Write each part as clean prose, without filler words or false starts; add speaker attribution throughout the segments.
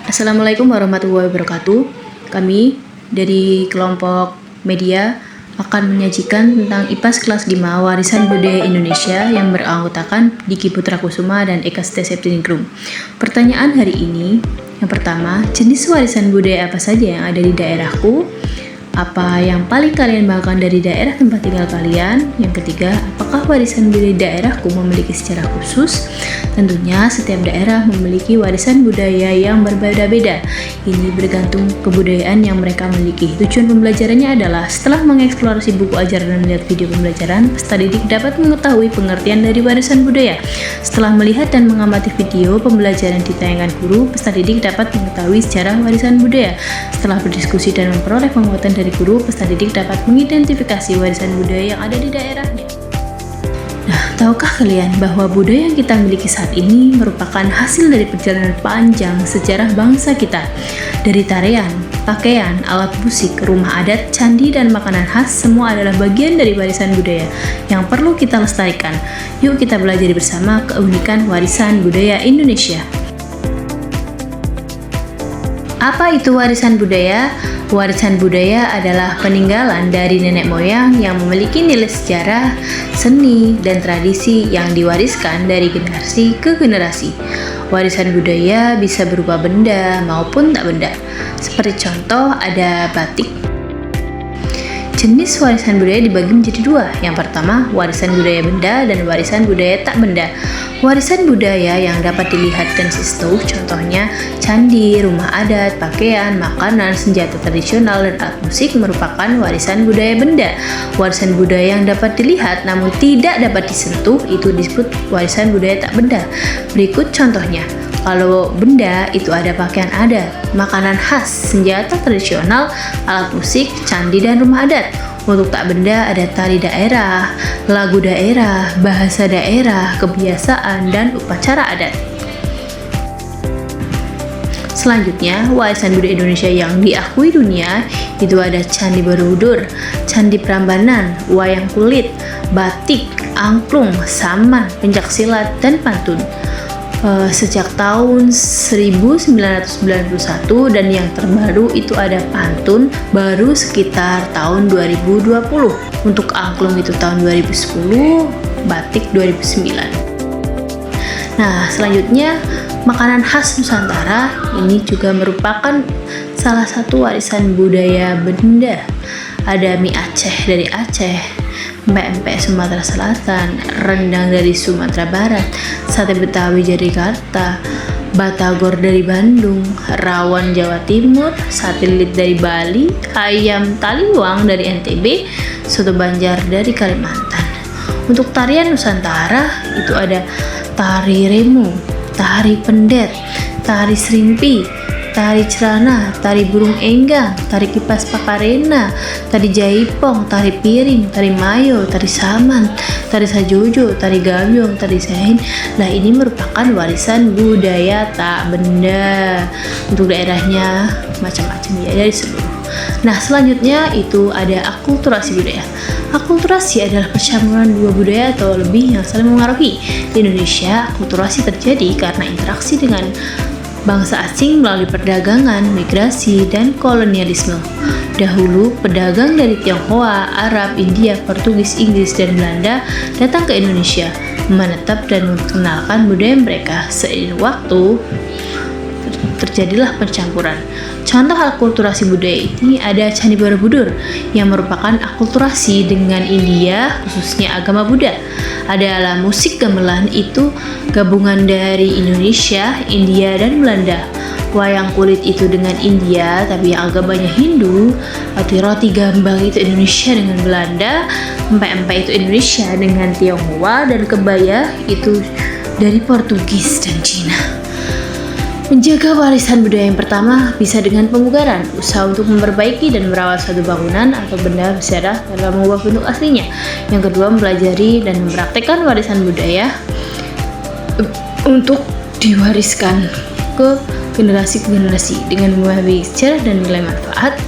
Speaker 1: Assalamualaikum warahmatullahi wabarakatuh. Kami dari kelompok media akan menyajikan tentang IPAS kelas 5 Warisan Budaya Indonesia yang beranggotakan Diki Putra Kusuma dan Eka Setia Septiningrum. Pertanyaan hari ini, yang pertama, jenis warisan budaya apa saja yang ada di daerahku? Apa yang paling kalian banggakan dari daerah tempat tinggal kalian? Yang ketiga, apakah warisan budaya daerahku memiliki secara khusus? Tentunya setiap daerah memiliki warisan budaya yang berbeda-beda. Ini bergantung kebudayaan yang mereka miliki. Tujuan pembelajarannya adalah setelah mengeksplorasi buku ajaran dan melihat video pembelajaran, peserta didik dapat mengetahui pengertian dari warisan budaya. Setelah melihat dan mengamati video pembelajaran ditayangkan guru, peserta didik dapat mengetahui sejarah warisan budaya. Setelah berdiskusi dan memperoleh penguatan dari guru, peserta didik dapat mengidentifikasi warisan budaya yang ada di daerahnya. Nah, tahukah kalian bahwa budaya yang kita miliki saat ini merupakan hasil dari perjalanan panjang sejarah bangsa kita? Dari tarian, pakaian, alat musik, rumah adat, candi, dan makanan khas, semua adalah bagian dari warisan budaya yang perlu kita lestarikan. Yuk kita belajar bersama keunikan warisan budaya Indonesia. Apa itu warisan budaya? Warisan budaya adalah peninggalan dari nenek moyang yang memiliki nilai sejarah, seni, dan tradisi yang diwariskan dari generasi ke generasi. Warisan budaya bisa berupa benda maupun tak benda. Seperti contoh ada batik. Jenis warisan budaya dibagi menjadi dua. Yang pertama, warisan budaya benda dan warisan budaya tak benda. Warisan budaya yang dapat dilihat dan sentuh, contohnya candi, rumah adat, pakaian, makanan, senjata tradisional, dan alat musik merupakan warisan budaya benda. Warisan budaya yang dapat dilihat namun tidak dapat disentuh itu disebut warisan budaya tak benda. Berikut contohnya. Kalau benda itu ada pakaian adat, makanan khas, senjata tradisional, alat musik, candi, dan rumah adat. Untuk tak benda ada tari daerah, lagu daerah, bahasa daerah, kebiasaan, dan upacara adat. Selanjutnya, warisan budaya Indonesia yang diakui dunia itu ada Candi Borobudur, Candi Prambanan, wayang kulit, batik, angklung, saman, pencaksilat, dan pantun. Sejak tahun 1991 dan yang terbaru itu ada pantun baru sekitar tahun 2020. Untuk angklung itu tahun 2010, batik 2009. Nah, selanjutnya makanan khas Nusantara ini juga merupakan salah satu warisan budaya benda. Ada mie Aceh dari Aceh, empek-empek Sumatera Selatan, rendang dari Sumatera Barat, sate Betawi dari Jakarta, batagor dari Bandung, rawon Jawa Timur, sate lilit dari Bali, ayam taliwang dari NTB, soto Banjar dari Kalimantan. Untuk tarian Nusantara itu ada tari remo, tari pendet, tari serimpi, tari celana, tari burung enggang, tari kipas pakarena, tari jaipong, tari piring, tari mayo, tari saman, tari sajojo, tari gambyong, tari sahin. Nah, ini merupakan warisan budaya tak benda. Untuk daerahnya macam-macam ya dari seluruh. Nah, selanjutnya itu ada akulturasi budaya. Akulturasi adalah percampuran dua budaya atau lebih yang saling mengaruhi. Di Indonesia, akulturasi terjadi karena interaksi dengan bangsa asing melalui perdagangan, migrasi, dan kolonialisme. Dahulu, pedagang dari Tionghoa, Arab, India, Portugis, Inggris, dan Belanda datang ke Indonesia, menetap dan memperkenalkan budaya mereka. Seiring waktu, terjadilah pencampuran. Contoh akulturasi budaya ini ada Candi Borobudur yang merupakan akulturasi dengan India, khususnya agama Buddha. Ada ala musik gamelan itu gabungan dari Indonesia, India, dan Belanda. Wayang kulit itu dengan India tapi yang agamanya Hindu. Roti gambang itu Indonesia dengan Belanda. Empek-empek itu Indonesia dengan Tionghoa, dan kebaya itu dari Portugis dan Cina. Menjaga warisan budaya yang pertama bisa dengan pemugaran, usaha untuk memperbaiki dan merawat suatu bangunan atau benda bersejarah dalam mengubah bentuk aslinya. Yang kedua, mempelajari dan mempraktikkan warisan budaya untuk diwariskan ke generasi ke generasi dengan memahami sejarah dan nilai manfaat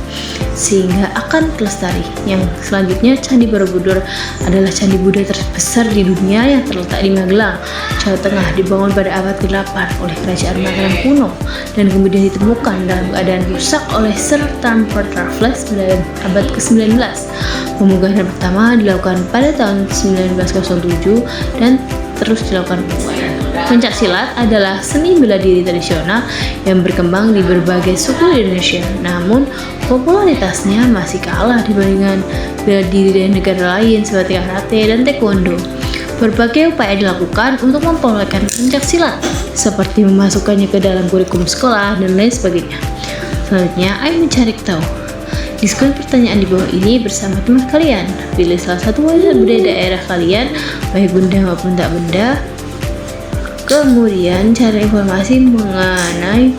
Speaker 1: sehingga akan terlestari. Yang selanjutnya, Candi Borobudur adalah candi Buddha terbesar di dunia yang terletak di Magelang, Jawa Tengah, dibangun pada abad ke-8 oleh Kerajaan Mataram kuno dan kemudian ditemukan dalam keadaan rusak oleh Sir Stamford Raffles pada abad ke-19. Pemunggahan pertama dilakukan pada tahun 1907 dan terus dilakukan pengubahan. Pencaksilat adalah seni bela diri tradisional yang berkembang di berbagai suku di Indonesia, namun popularitasnya masih kalah dibandingkan bela diri dari negara lain seperti karate dan taekwondo. Berbagai upaya dilakukan untuk mempopulerkan pencaksilat, seperti memasukkannya ke dalam kurikulum sekolah dan lain sebagainya. Selanjutnya, ayo mencari tahu. Diskusi pertanyaan di bawah ini bersama teman kalian. Pilih salah satu warisan budaya daerah kalian, baik benda maupun tak benda. Kemudian cari informasi mengenai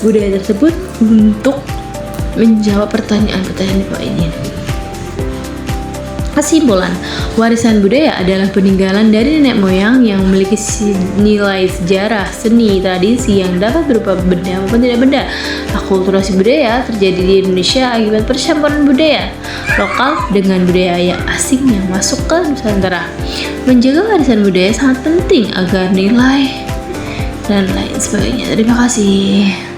Speaker 1: budaya tersebut untuk menjawab pertanyaan-pertanyaan di bawah ini. Kesimpulan, warisan budaya adalah peninggalan dari nenek moyang yang memiliki nilai sejarah, seni, tradisi yang dapat berupa benda maupun tidak benda. Akulturasi budaya terjadi di Indonesia akibat percampuran budaya lokal dengan budaya asing yang masuk ke Nusantara. Menjaga warisan budaya sangat penting agar nilai dan lain sebagainya. Terima kasih.